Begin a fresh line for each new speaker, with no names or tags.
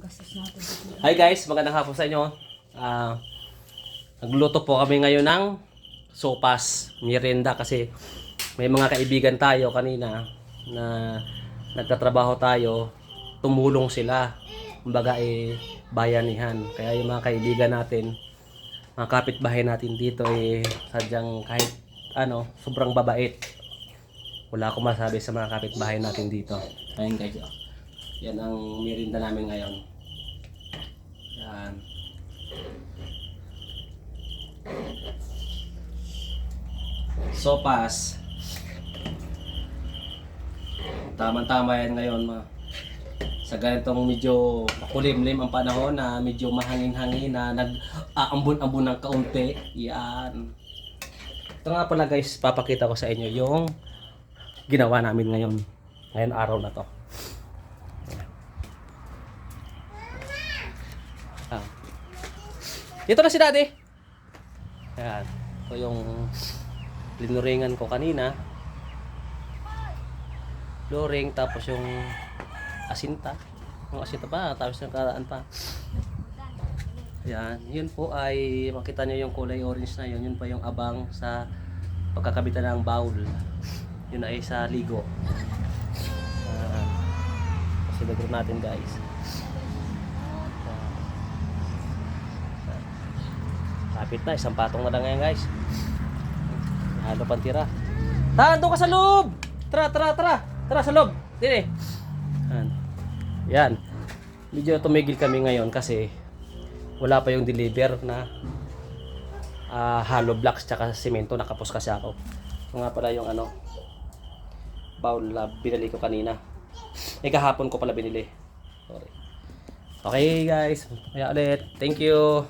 gastos natin dito.
Hi guys, magandang hapon sa inyo. Nagluto po kami ngayon ng sopas, merienda kasi may mga kaibigan tayo kanina na nagtatrabaho tayo, tumulong sila. Kumbaga bayanihan. Kaya yung mga kaibigan natin, mga kapitbahay natin dito sadyang kahit sobrang babait. Wala akong masabi sa mga kapitbahay natin dito. Ayun guys, yan ang merienda namin ngayon. Yan. Sopas. Tama-tama yan ngayon sa ganitong medyo makulimlim ang panahon na medyo mahangin-hangin na nag-aambon-ambon ng kaunti. Yan. Ito nga pala guys, papakita ko sa inyo yung ginawa namin ngayon araw na to. Dito na si Daddy. Yan. Ito yung linuringan ko kanina. Luring, tapos yung asinta. Yung asinta pa, tapos yung karaan pa. Yan. Yun po ay, makita nyo yung kulay orange na yun. Yun pa yung abang sa pagkakabitan ng bowl. Yun ay sa ligo. Sinagro natin guys. Kapit na, isang patong na lang ngayon guys. Halo pang tira. Doon ka sa loob! Tara sa loob! Dili. Yan. Medyo tumigil kami ngayon kasi wala pa yung deliver na hollow blocks tsaka semento. Nakapos kasi ako. Ito nga pala yung bowl na binili ko kanina. Kahapon ko pala binili. Sorry. Okay guys, kaya ulit. Thank you.